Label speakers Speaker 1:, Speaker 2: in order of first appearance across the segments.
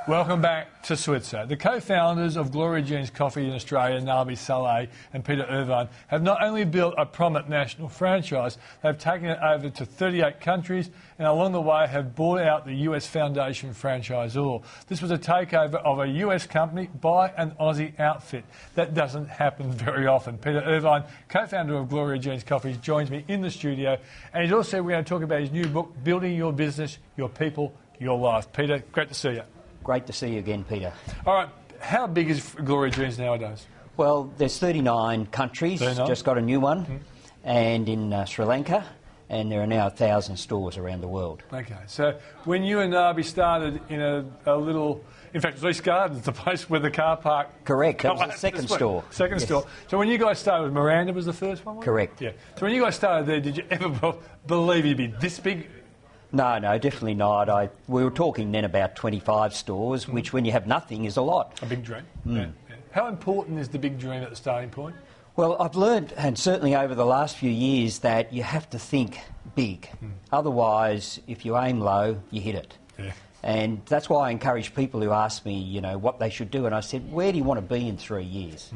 Speaker 1: Welcome back to Switzer. The co-founders of Gloria Jeans Coffee in Australia, Nabi Saleh and Peter Irvine, have not only built a prominent national franchise, they've taken it over to 38 countries and along the way have bought out the US Foundation franchisor. This was a takeover of a US company by an Aussie outfit. That doesn't happen very often. Peter Irvine, co-founder of Gloria Jeans Coffee, joins me in the studio, and he's also going to talk about his new book, Building Your Business, Your People, Your Life. Peter, great to see you.
Speaker 2: Great to see you again, Peter.
Speaker 1: All right, how big is Gloria Jeans nowadays?
Speaker 2: Well, there's 39 countries, 39. Just got a new one, and in Sri Lanka, and there are now 1,000 stores around the world.
Speaker 1: Okay, so when you and Nabi started in a little, in fact, it was East Gardens, the place where the car park...
Speaker 2: Correct, that was the second store.
Speaker 1: Second store. So when you guys started, Miranda was the first one?
Speaker 2: Correct.
Speaker 1: Yeah. So when you guys started there, did you ever believe you'd be this big?
Speaker 2: No, definitely not. We were talking then about 25 stores, which when you have nothing is a lot.
Speaker 1: A big dream. Yeah. How important is the big dream at the starting point?
Speaker 2: Well, I've learned, and certainly over the last few years, that you have to think big. Otherwise, if you aim low, you hit it. Yeah. And that's why I encourage people who ask me, you know, what they should do. And I said, where do you want to be in 3 years?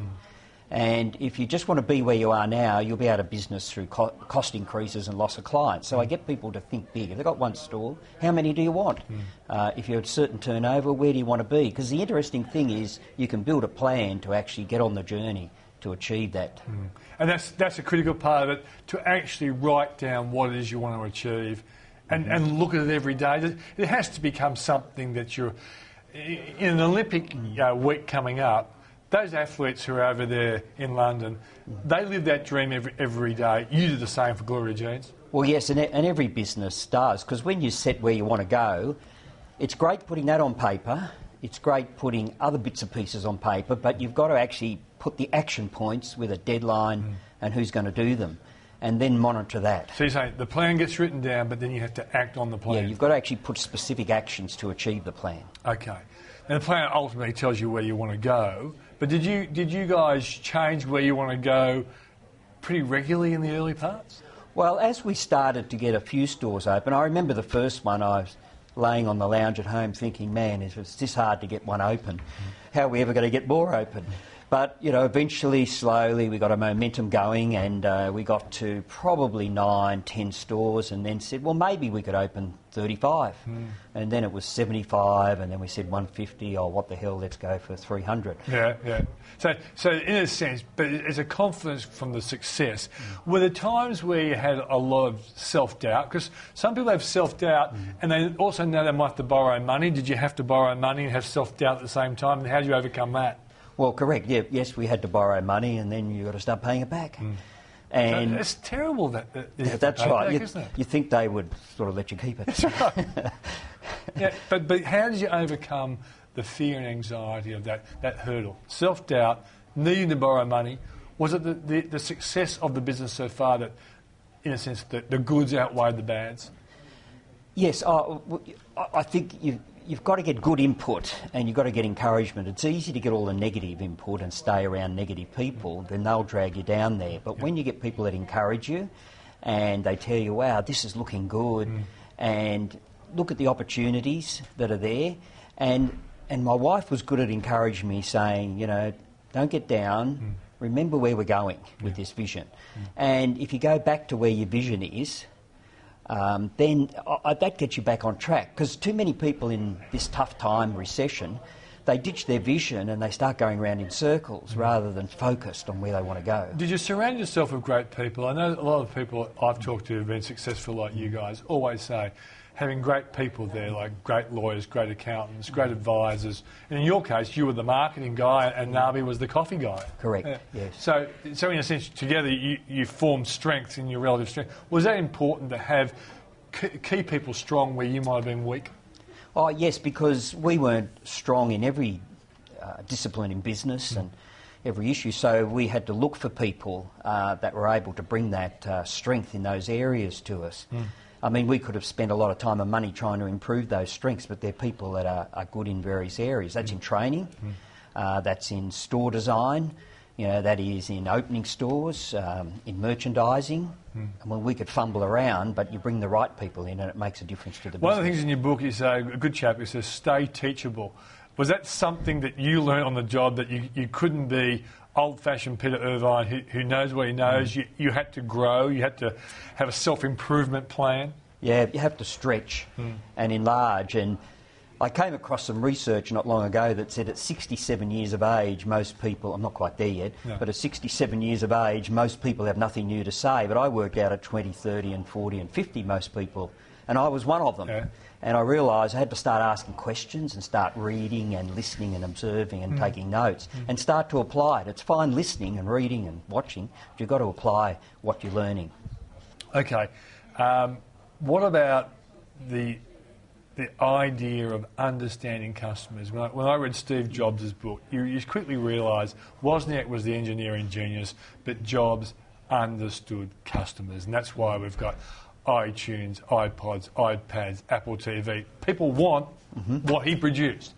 Speaker 2: And if you just want to be where you are now, you'll be out of business through cost increases and loss of clients. So I get people to think big. If they've got one store, how many do you want? If you're at a certain turnover, where do you want to be? Because the interesting thing is you can build a plan to actually get on the journey to achieve that.
Speaker 1: And that's a critical part of it, to actually write down what it is you want to achieve and look at it every day. It has to become something that you're... In an Olympic week coming up, those athletes who are over there in London, they live that dream every day. You do the same for Gloria Jeans?
Speaker 2: Well, yes, and every business does, because when you set where you want to go, it's great putting that on paper, it's great putting other bits and pieces on paper, but you've got to actually put the action points with a deadline and who's going to do them, and then monitor that.
Speaker 1: So you're saying the plan gets written down, but then you have to act on the plan?
Speaker 2: Yeah, you've got to actually put specific actions to achieve the plan.
Speaker 1: Okay. And the plan ultimately tells you where you want to go, but did you guys change where you want to go pretty regularly in the early parts?
Speaker 2: Well, as we started to get a few stores open, I remember the first one, I was laying on the lounge at home thinking, man, it's this hard to get one open. How are we ever going to get more open? But, you know, eventually, slowly, we got a momentum going, and we got to probably 9, 10 stores, and then said, well, maybe we could open 35. And then it was 75, and then we said 150. Oh, what the hell? Let's go for 300.
Speaker 1: Yeah. So in a sense, but as a confidence from the success, were there times where you had a lot of self-doubt? Because some people have self-doubt, and they also know they might have to borrow money. Did you have to borrow money and have self-doubt at the same time? And how did you overcome that?
Speaker 2: Well, correct. Yeah, yes, we had to borrow money, and then you got to start paying it back. And
Speaker 1: so it's terrible that
Speaker 2: that's right.
Speaker 1: Back, isn't it?
Speaker 2: You think they would sort of let you keep it.
Speaker 1: That's right. Yeah, but how did you overcome the fear and anxiety of that hurdle? Self-doubt, needing to borrow money. Was it the success of the business so far that, in a sense, the goods outweighed the bads?
Speaker 2: Yes, I think you've got to get good input and you've got to get encouragement. It's easy to get all the negative input and stay around negative people, then they'll drag you down there. But when you get people that encourage you and they tell you, wow, this is looking good, and look at the opportunities that are there. And my wife was good at encouraging me, saying, you know, don't get down, remember where we're going with this vision. And if you go back to where your vision is, then that gets you back on track. Because too many people in this tough time, recession, they ditch their vision and they start going around in circles rather than focused on where they want to go.
Speaker 1: Did you surround yourself with great people? I know a lot of people I've talked to who have been successful like you guys always say having great people there, like great lawyers, great accountants, great advisors. And in your case, you were the marketing guy and Nabi was the coffee guy.
Speaker 2: Correct, yes.
Speaker 1: So in a sense, together you formed strengths in your relative strength. Was that important to have key people strong where you might have been weak?
Speaker 2: Oh, yes, because we weren't strong in every discipline in business and every issue, so we had to look for people that were able to bring that strength in those areas to us. I mean, we could have spent a lot of time and money trying to improve those strengths, but they're people that are good in various areas. That's in training, that's in store design, you know, that is in opening stores, in merchandising. I mean, we could fumble around, but you bring the right people in and it makes a difference to the business.
Speaker 1: One of the things in your book, you say, a good chapter, says, stay teachable. Was that something that you learned on the job, that you couldn't be old-fashioned Peter Irvine who knows what he knows? You had to grow, you had to have a self-improvement plan?
Speaker 2: Yeah, you have to stretch and enlarge. And I came across some research not long ago that said at 67 years of age, most people, I'm not quite there yet, but at 67 years of age, most people have nothing new to say. But I worked out at 20, 30 and 40 and 50, most people, and I was one of them. Yeah. And I realised I had to start asking questions and start reading and listening and observing and taking notes and start to apply it. It's fine listening and reading and watching, but you've got to apply what you're learning.
Speaker 1: Okay. What about the idea of understanding customers? When I read Steve Jobs' book, you quickly realised Wozniak was the engineering genius, but Jobs understood customers, and that's why we've got iTunes, iPods, iPads, Apple TV. People want what he produced.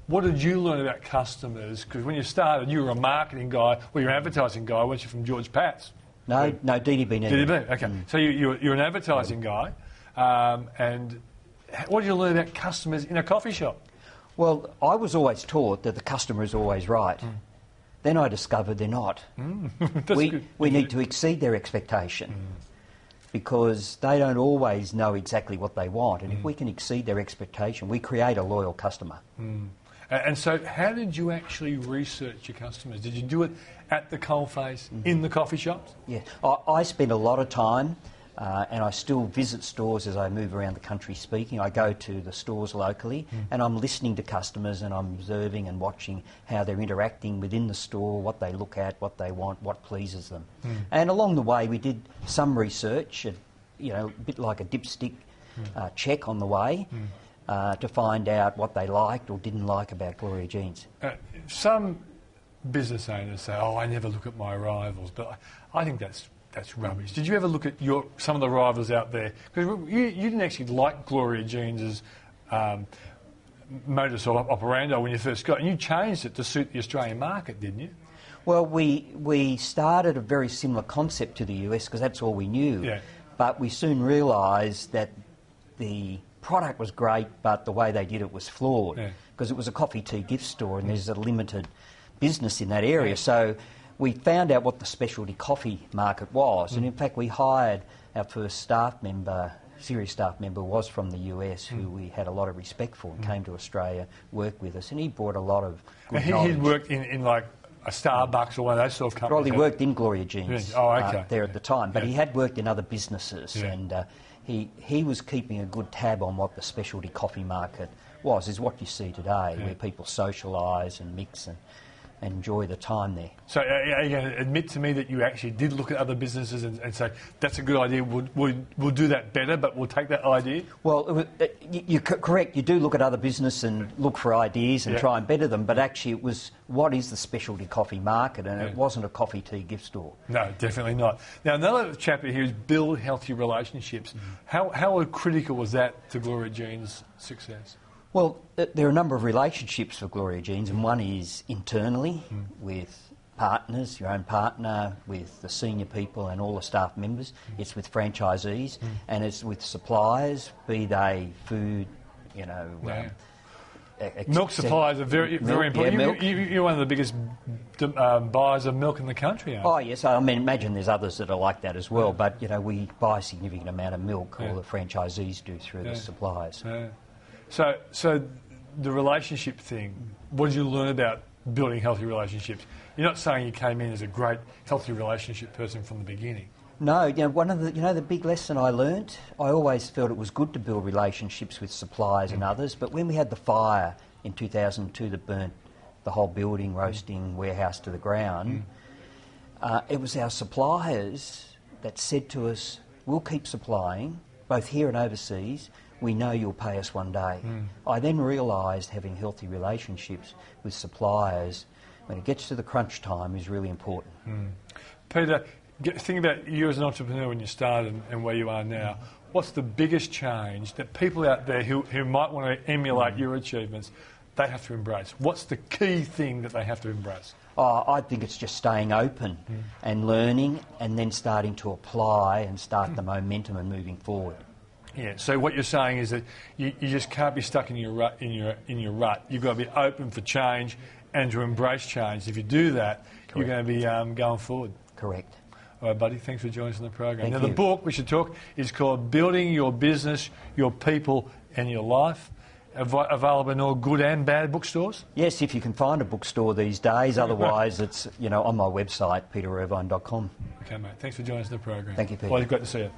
Speaker 1: What did you learn about customers? Because when you started, you were a marketing guy, or you're an advertising guy, weren't you, from George Pat's?
Speaker 2: No, DDB.
Speaker 1: DDB, okay. So you're an advertising guy, and what did you learn about customers in a coffee shop?
Speaker 2: Well, I was always taught that the customer is always right. Then I discovered they're not. We need to exceed their expectation. Because they don't always know exactly what they want. And if we can exceed their expectation, we create a loyal customer.
Speaker 1: And so how did you actually research your customers? Did you do it at the coalface, in the coffee shops?
Speaker 2: Yeah, I spend a lot of time, and I still visit stores as I move around the country speaking. I go to the stores locally, and I'm listening to customers, and I'm observing and watching how they're interacting within the store, what they look at, what they want, what pleases them. And along the way, we did some research, a bit like a dipstick check on the way, to find out what they liked or didn't like about Gloria Jeans.
Speaker 1: Some business owners say, "Oh, I never look at my rivals," but I think that's rubbish. Did you ever look at some of the rivals out there? Because you didn't actually like Gloria Jeans' modus operandi when you first got it, and you changed it to suit the Australian market, didn't you?
Speaker 2: Well, we started a very similar concept to the US because that's all we knew. Yeah. But we soon realised that the product was great, but the way they did it was flawed because it was a coffee tea gift store and there's a limited business in that area. So we found out what the specialty coffee market was, and in fact we hired our first serious staff member was from the US, who we had a lot of respect for, and came to Australia, worked with us, and he brought a lot of good knowledge.
Speaker 1: He'd worked in like a Starbucks or one of those sort of companies?
Speaker 2: Well, he worked in Gloria Jeans there at the time, but he had worked in other businesses, and he was keeping a good tab on what the specialty coffee market is what you see today, where people socialise and mix and enjoy the time there. So
Speaker 1: are you going to admit to me that you actually did look at other businesses and say, that's a good idea, we'll do that better, but we'll take that idea?
Speaker 2: Well, you're correct, you do look at other business and look for ideas and try and better them, but actually it was, what is the specialty coffee market? And it wasn't a coffee tea gift store.
Speaker 1: No, definitely not. Now, another chapter here is build healthy relationships. How critical was that to Gloria Jeans' success?
Speaker 2: Well, there are a number of relationships for Gloria Jeans, and one is internally with partners, your own partner, with the senior people and all the staff members. It's with franchisees, and it's with suppliers, be they food,
Speaker 1: milk suppliers are very important. Milk. You're one of the biggest buyers of milk in the country, aren't you?
Speaker 2: Oh, yes. I mean, imagine there's others that are like that as well, but, we buy a significant amount of milk, or the franchisees do through the suppliers.
Speaker 1: So the relationship thing, what did you learn about building healthy relationships? You're not saying you came in as a great healthy relationship person from the beginning.
Speaker 2: No, one of the big lesson I learnt, I always felt it was good to build relationships with suppliers and others, but when we had the fire in 2002 that burnt the whole building, roasting warehouse to the ground, it was our suppliers that said to us, we'll keep supplying, both here and overseas. We know you'll pay us one day. I then realised having healthy relationships with suppliers when it gets to the crunch time is really important.
Speaker 1: Peter, think about you as an entrepreneur when you started and where you are now. What's the biggest change that people out there who might want to emulate your achievements, they have to embrace? What's the key thing that they have to embrace?
Speaker 2: I think it's just staying open and learning, and then starting to apply and start the momentum and moving forward.
Speaker 1: Yeah. So what you're saying is that you just can't be stuck in your rut. In your rut, you've got to be open for change and to embrace change. If you do that,
Speaker 2: Correct.
Speaker 1: you're going to be going forward.
Speaker 2: Correct.
Speaker 1: All right, buddy. Thanks for joining us on the program.
Speaker 2: Thank
Speaker 1: The
Speaker 2: you.
Speaker 1: book we should talk is called "Building Your Business, Your People, and Your Life." Available in all good and bad bookstores.
Speaker 2: Yes, if you can find a bookstore these days. Otherwise, it's on my website, peterirvine.com.
Speaker 1: Okay, mate. Thanks for joining us on the program.
Speaker 2: Thank you, Peter.
Speaker 1: Well, great to see you.